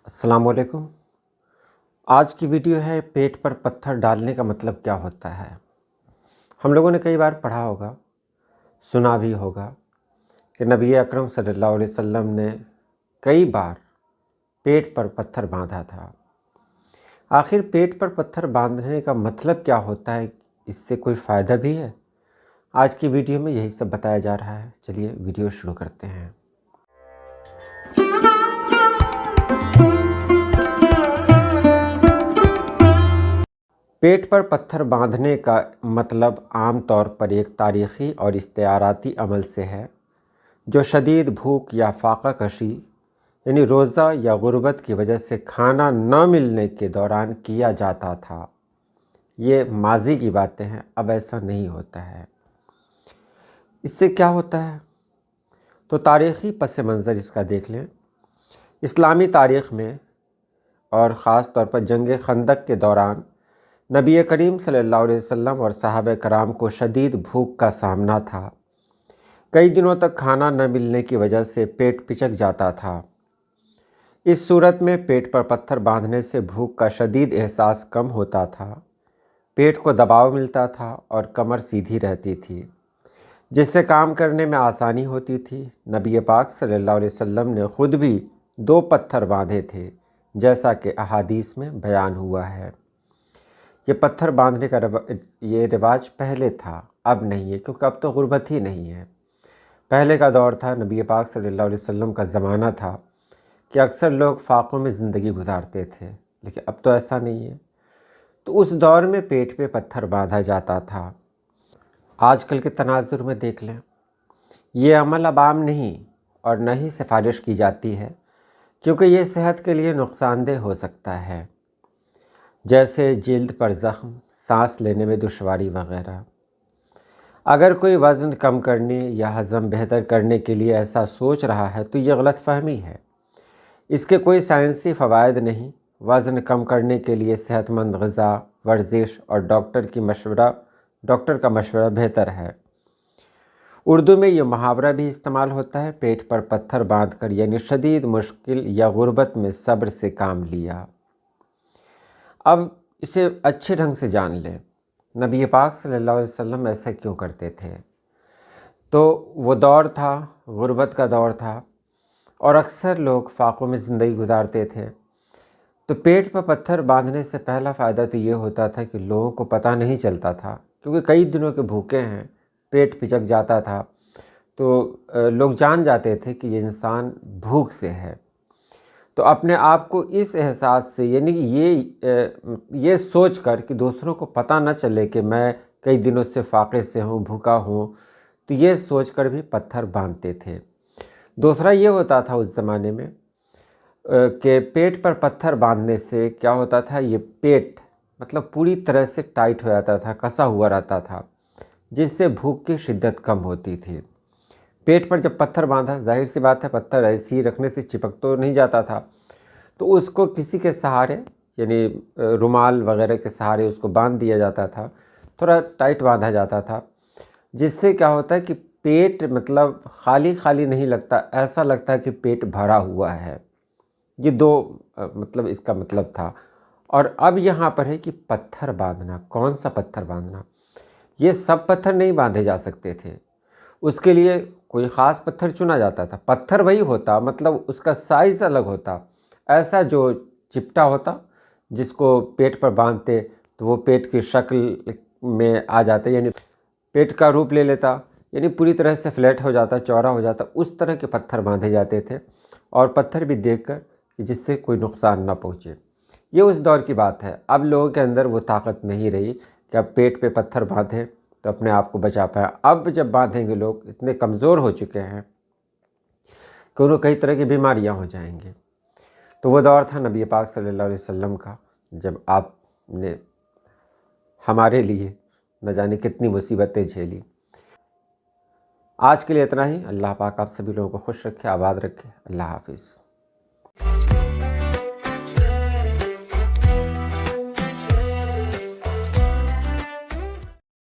السلام علیکم۔ آج کی ویڈیو ہے پیٹ پر پتھر ڈالنے کا مطلب کیا ہوتا ہے۔ ہم لوگوں نے کئی بار پڑھا ہوگا، سنا بھی ہوگا کہ نبی اکرم صلی اللہ علیہ وسلم نے کئی بار پیٹ پر پتھر باندھا تھا۔ آخر پیٹ پر پتھر باندھنے کا مطلب کیا ہوتا ہے، اس سے کوئی فائدہ بھی ہے؟ آج کی ویڈیو میں یہی سب بتایا جا رہا ہے۔ چلیے ویڈیو شروع کرتے ہیں۔ پیٹ پر پتھر باندھنے کا مطلب عام طور پر ایک تاریخی اور استعاراتی عمل سے ہے جو شدید بھوک یا فاقہ کشی یعنی روزہ یا غربت کی وجہ سے کھانا نہ ملنے کے دوران کیا جاتا تھا۔ یہ ماضی کی باتیں ہیں، اب ایسا نہیں ہوتا ہے۔ اس سے کیا ہوتا ہے تو تاریخی پس منظر اس کا دیکھ لیں۔ اسلامی تاریخ میں اور خاص طور پر جنگ خندق کے دوران نبی کریم صلی اللہ علیہ وسلم اور صحابہ کرام کو شدید بھوک کا سامنا تھا۔ کئی دنوں تک کھانا نہ ملنے کی وجہ سے پیٹ پچک جاتا تھا۔ اس صورت میں پیٹ پر پتھر باندھنے سے بھوک کا شدید احساس کم ہوتا تھا، پیٹ کو دباؤ ملتا تھا اور کمر سیدھی رہتی تھی، جس سے کام کرنے میں آسانی ہوتی تھی۔ نبی پاک صلی اللہ علیہ وسلم نے خود بھی 2 پتھر باندھے تھے، جیسا کہ احادیث میں بیان ہوا ہے۔ یہ پتھر باندھنے کا یہ رواج پہلے تھا، اب نہیں ہے، کیونکہ اب تو غربت ہی نہیں ہے۔ پہلے کا دور تھا، نبی پاک صلی اللہ علیہ وسلم کا زمانہ تھا کہ اکثر لوگ فاقوں میں زندگی گزارتے تھے، لیکن اب تو ایسا نہیں ہے۔ تو اس دور میں پیٹ پہ پتھر باندھا جاتا تھا۔ آج کل کے تناظر میں دیکھ لیں، یہ عمل اب عام نہیں اور نہ ہی سفارش کی جاتی ہے، کیونکہ یہ صحت کے لیے نقصان دہ ہو سکتا ہے، جیسے جلد پر زخم، سانس لینے میں دشواری وغیرہ۔ اگر کوئی وزن کم کرنے یا ہضم بہتر کرنے کے لیے ایسا سوچ رہا ہے تو یہ غلط فہمی ہے۔ اس کے کوئی سائنسی فوائد نہیں۔ وزن کم کرنے کے لیے صحت مند غذا، ورزش اور ڈاکٹر کا مشورہ بہتر ہے۔ اردو میں یہ محاورہ بھی استعمال ہوتا ہے، پیٹ پر پتھر باندھ کر، یعنی شدید مشکل یا غربت میں صبر سے کام لیا۔ اب اسے اچھے ڈھنگ سے جان لیں، نبی پاک صلی اللہ علیہ وسلم ایسا کیوں کرتے تھے؟ تو وہ دور تھا، غربت کا دور تھا، اور اکثر لوگ فاقوں میں زندگی گزارتے تھے۔ تو پیٹ پر پتھر باندھنے سے پہلا فائدہ تو یہ ہوتا تھا کہ لوگوں کو پتہ نہیں چلتا تھا، کیونکہ کئی دنوں کے بھوکے ہیں، پیٹ پچک جاتا تھا، تو لوگ جان جاتے تھے کہ یہ انسان بھوک سے ہے۔ تو اپنے آپ کو اس احساس سے، یعنی یہ سوچ کر کہ دوسروں کو پتہ نہ چلے کہ میں کئی دنوں سے فاقے سے ہوں، بھوکا ہوں، تو یہ سوچ کر بھی پتھر باندھتے تھے۔ دوسرا یہ ہوتا تھا اس زمانے میں کہ پیٹ پر پتھر باندھنے سے کیا ہوتا تھا، یہ پیٹ مطلب پوری طرح سے ٹائٹ ہو جاتا تھا، کسا ہوا رہتا تھا، جس سے بھوک کی شدت کم ہوتی تھی۔ پیٹ پر جب پتھر باندھا، ظاہر سی بات ہے پتھر ایسے ہی رکھنے سے چپک تو نہیں جاتا تھا، تو اس کو کسی کے سہارے، یعنی رومال وغیرہ کے سہارے اس کو باندھ دیا جاتا تھا، تھوڑا ٹائٹ باندھا جاتا تھا، جس سے کیا ہوتا ہے کہ پیٹ مطلب خالی خالی نہیں لگتا، ایسا لگتا ہے کہ پیٹ بھرا ہوا ہے۔ یہ 2 مطلب اس کا مطلب تھا۔ اور اب یہاں پر ہے کہ پتھر باندھنا، کون سا پتھر باندھنا؟ یہ سب پتھر نہیں باندھے جا سکتے تھے، اس کے لیے کوئی خاص پتھر چنا جاتا تھا۔ پتھر وہی ہوتا، مطلب اس کا سائز الگ ہوتا، ایسا جو چپٹا ہوتا، جس کو پیٹ پر باندھتے تو وہ پیٹ کی شکل میں آ جاتا، یعنی پیٹ کا روپ لے لیتا، یعنی پوری طرح سے فلیٹ ہو جاتا، چوڑا ہو جاتا، اس طرح کے پتھر باندھے جاتے تھے، اور پتھر بھی دیکھ کر کہ جس سے کوئی نقصان نہ پہنچے۔ یہ اس دور کی بات ہے۔ اب لوگوں کے اندر وہ طاقت نہیں رہی کہ اب پیٹ پہ پتھر باندھیں تو اپنے آپ کو بچا پائیں۔ اب جب باندھیں گے لوگ اتنے کمزور ہو چکے ہیں کہ انہیں کئی طرح کی بیماریاں ہو جائیں گے۔ تو وہ دور تھا نبی پاک صلی اللہ علیہ وسلم کا، جب آپ نے ہمارے لیے نہ جانے کتنی مصیبتیں جھیلی۔ آج کے لیے اتنا ہی۔ اللہ پاک آپ سبھی لوگوں کو خوش رکھے، آباد رکھے۔ اللہ حافظ۔